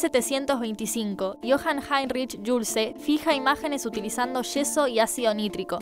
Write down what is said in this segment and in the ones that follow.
1725, Johann Heinrich Schulze fija imágenes utilizando yeso y ácido nítrico.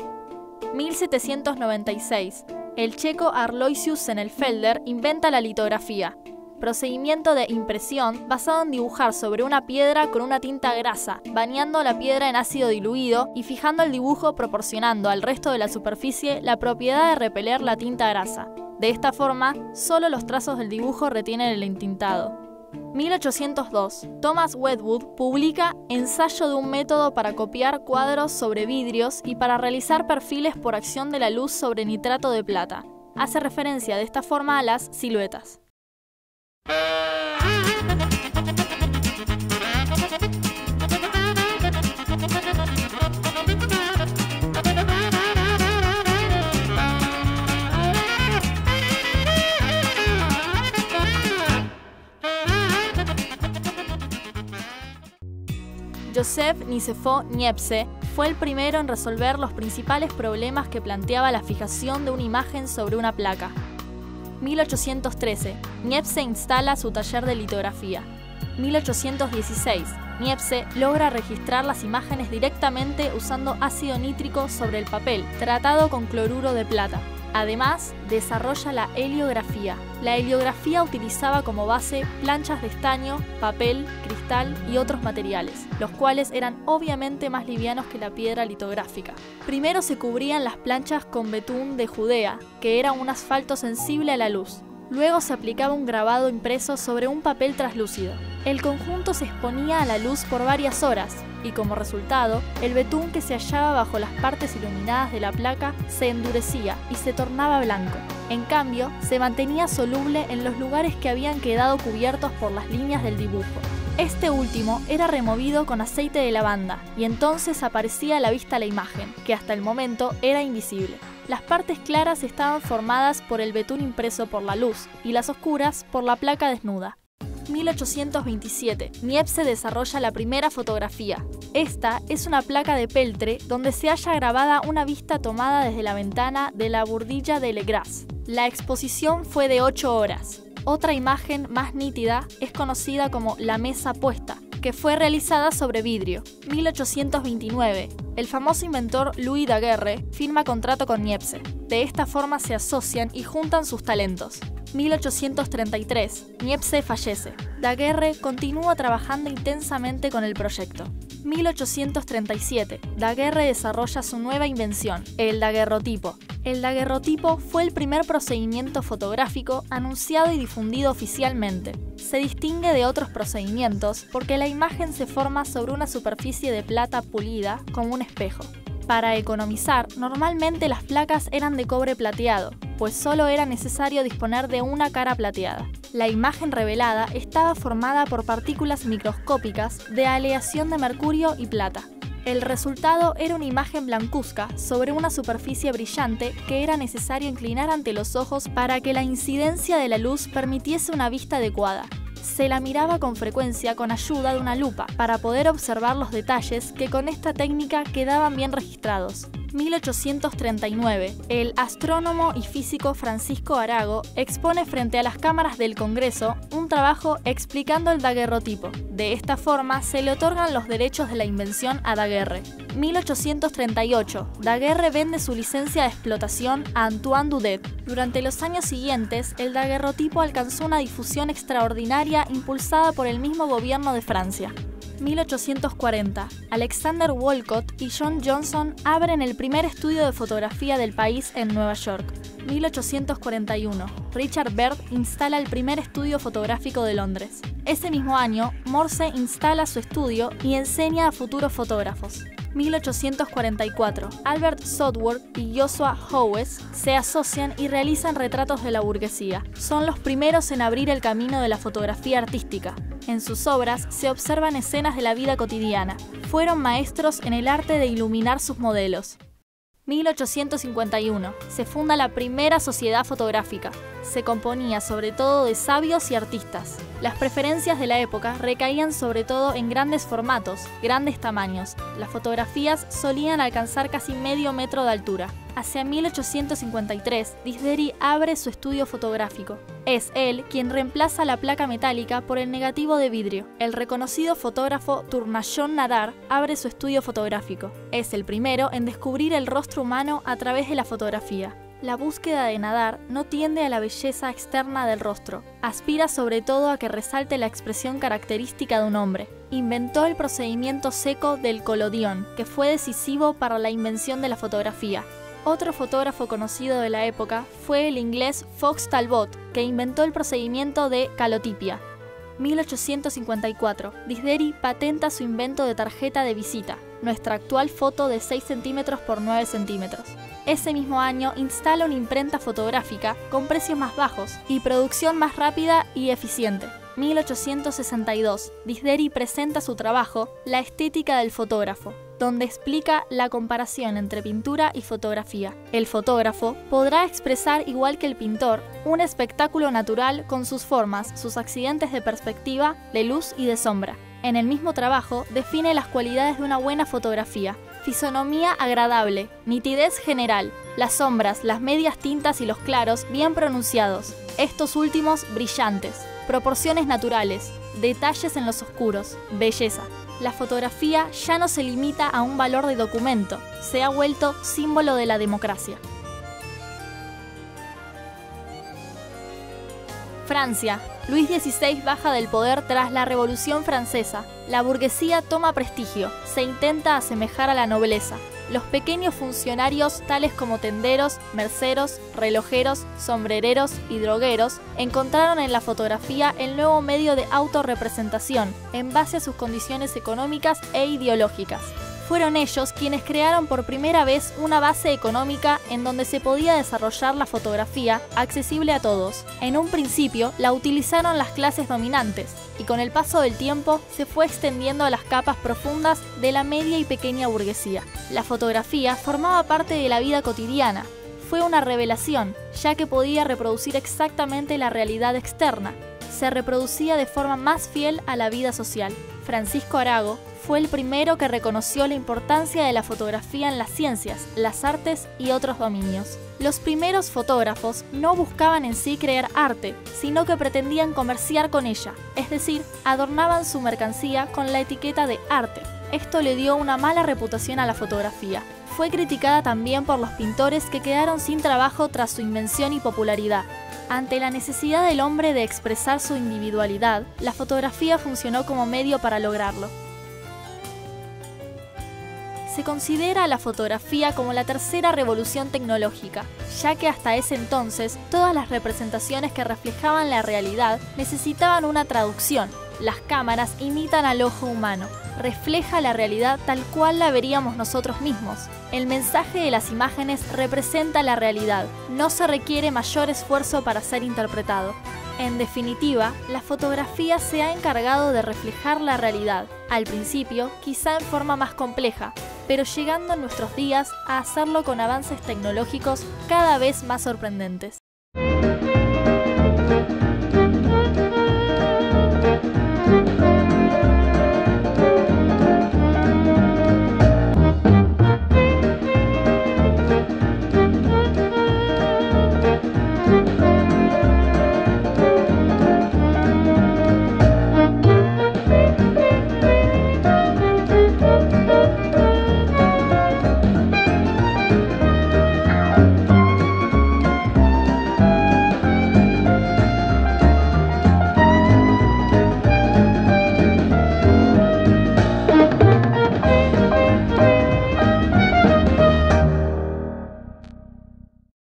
1796, el checo Aloysius Sennenfelder inventa la litografía, procedimiento de impresión basado en dibujar sobre una piedra con una tinta grasa, bañando la piedra en ácido diluido y fijando el dibujo proporcionando al resto de la superficie la propiedad de repeler la tinta grasa. De esta forma, solo los trazos del dibujo retienen el entintado. 1802. Thomas Wedgwood publica Ensayo de un método para copiar cuadros sobre vidrios y para realizar perfiles por acción de la luz sobre nitrato de plata. Hace referencia de esta forma a las siluetas. Joseph Nicéphore Niepce fue el primero en resolver los principales problemas que planteaba la fijación de una imagen sobre una placa. 1813. Niepce instala su taller de litografía. 1816. Niepce logra registrar las imágenes directamente usando ácido nítrico sobre el papel, tratado con cloruro de plata. Además, desarrolla la heliografía. La heliografía utilizaba como base planchas de estaño, papel, cristal y otros materiales, los cuales eran obviamente más livianos que la piedra litográfica. Primero se cubrían las planchas con betún de Judea, que era un asfalto sensible a la luz. Luego se aplicaba un grabado impreso sobre un papel translúcido. El conjunto se exponía a la luz por varias horas, y como resultado, el betún que se hallaba bajo las partes iluminadas de la placa se endurecía y se tornaba blanco. En cambio, se mantenía soluble en los lugares que habían quedado cubiertos por las líneas del dibujo. Este último era removido con aceite de lavanda, y entonces aparecía a la vista la imagen, que hasta el momento era invisible. Las partes claras estaban formadas por el betún impreso por la luz, y las oscuras por la placa desnuda. 1827. Niepce desarrolla la primera fotografía. Esta es una placa de peltre donde se halla grabada una vista tomada desde la ventana de la Bourdilla de Legras. La exposición fue de 8 horas. Otra imagen más nítida es conocida como la mesa puesta, que fue realizada sobre vidrio. 1829. El famoso inventor Louis Daguerre firma contrato con Niepce. De esta forma se asocian y juntan sus talentos. 1833. Niepce fallece. Daguerre continúa trabajando intensamente con el proyecto. 1837. Daguerre desarrolla su nueva invención, el daguerrotipo. El daguerrotipo fue el primer procedimiento fotográfico anunciado y difundido oficialmente. Se distingue de otros procedimientos porque la imagen se forma sobre una superficie de plata pulida como un espejo. Para economizar, normalmente las placas eran de cobre plateado, pues solo era necesario disponer de una cara plateada. La imagen revelada estaba formada por partículas microscópicas de aleación de mercurio y plata. El resultado era una imagen blancuzca sobre una superficie brillante que era necesario inclinar ante los ojos para que la incidencia de la luz permitiese una vista adecuada. Se la miraba con frecuencia con ayuda de una lupa para poder observar los detalles que con esta técnica quedaban bien registrados. 1839. El astrónomo y físico Francisco Arago expone frente a las cámaras del Congreso un trabajo explicando el daguerrotipo. De esta forma se le otorgan los derechos de la invención a Daguerre. 1838. Daguerre vende su licencia de explotación a Antoine Dudet. Durante los años siguientes, el daguerrotipo alcanzó una difusión extraordinaria impulsada por el mismo gobierno de Francia. 1840. Alexander Woollcott y John Johnson abren el primer estudio de fotografía del país en Nueva York. 1841. Richard Baird instala el primer estudio fotográfico de Londres. Ese mismo año, Morse instala su estudio y enseña a futuros fotógrafos. 1844. Albert Sodworth y Joshua Howes se asocian y realizan retratos de la burguesía. Son los primeros en abrir el camino de la fotografía artística. En sus obras se observan escenas de la vida cotidiana. Fueron maestros en el arte de iluminar sus modelos. 1851. Se funda la primera sociedad fotográfica. se componía sobre todo de sabios y artistas. Las preferencias de la época recaían sobre todo en grandes formatos, grandes tamaños. Las fotografías solían alcanzar casi medio metro de altura. Hacia 1853, Disderi abre su estudio fotográfico. Es él quien reemplaza la placa metálica por el negativo de vidrio. El reconocido fotógrafo Tournachon Nadar abre su estudio fotográfico. Es el primero en descubrir el rostro humano a través de la fotografía. La búsqueda de Nadar no tiende a la belleza externa del rostro, aspira sobre todo a que resalte la expresión característica de un hombre. Inventó el procedimiento seco del colodión, que fue decisivo para la invención de la fotografía. Otro fotógrafo conocido de la época fue el inglés Fox Talbot, que inventó el procedimiento de calotipia. 1854, Disderi patenta su invento de tarjeta de visita, nuestra actual foto de 6 centímetros por 9 centímetros. Ese mismo año instala una imprenta fotográfica con precios más bajos y producción más rápida y eficiente. 1862, Disderi presenta su trabajo La estética del fotógrafo, donde explica la comparación entre pintura y fotografía. El fotógrafo podrá expresar, igual que el pintor, un espectáculo natural con sus formas, sus accidentes de perspectiva, de luz y de sombra. En el mismo trabajo define las cualidades de una buena fotografía: fisonomía agradable, nitidez general, las sombras, las medias tintas y los claros bien pronunciados, estos últimos brillantes, proporciones naturales, detalles en los oscuros, belleza. La fotografía ya no se limita a un valor de documento, se ha vuelto símbolo de la democracia. Francia. Luis XVI baja del poder tras la Revolución Francesa. La burguesía toma prestigio, se intenta asemejar a la nobleza. Los pequeños funcionarios, tales como tenderos, merceros, relojeros, sombrereros y drogueros, encontraron en la fotografía el nuevo medio de autorrepresentación, en base a sus condiciones económicas e ideológicas. Fueron ellos quienes crearon por primera vez una base económica en donde se podía desarrollar la fotografía accesible a todos. En un principio la utilizaron las clases dominantes y con el paso del tiempo se fue extendiendo a las capas profundas de la media y pequeña burguesía. La fotografía formaba parte de la vida cotidiana. Fue una revelación, ya que podía reproducir exactamente la realidad externa. Se reproducía de forma más fiel a la vida social. Francisco Arago fue el primero que reconoció la importancia de la fotografía en las ciencias, las artes y otros dominios. Los primeros fotógrafos no buscaban en sí crear arte, sino que pretendían comerciar con ella, es decir, adornaban su mercancía con la etiqueta de arte. Esto le dio una mala reputación a la fotografía. Fue criticada también por los pintores que quedaron sin trabajo tras su invención y popularidad. Ante la necesidad del hombre de expresar su individualidad, la fotografía funcionó como medio para lograrlo. Se considera a la fotografía como la tercera revolución tecnológica, ya que hasta ese entonces todas las representaciones que reflejaban la realidad necesitaban una traducción. Las cámaras imitan al ojo humano, refleja la realidad tal cual la veríamos nosotros mismos. El mensaje de las imágenes representa la realidad, no se requiere mayor esfuerzo para ser interpretado. En definitiva, la fotografía se ha encargado de reflejar la realidad, al principio quizá en forma más compleja, pero llegando en nuestros días a hacerlo con avances tecnológicos cada vez más sorprendentes.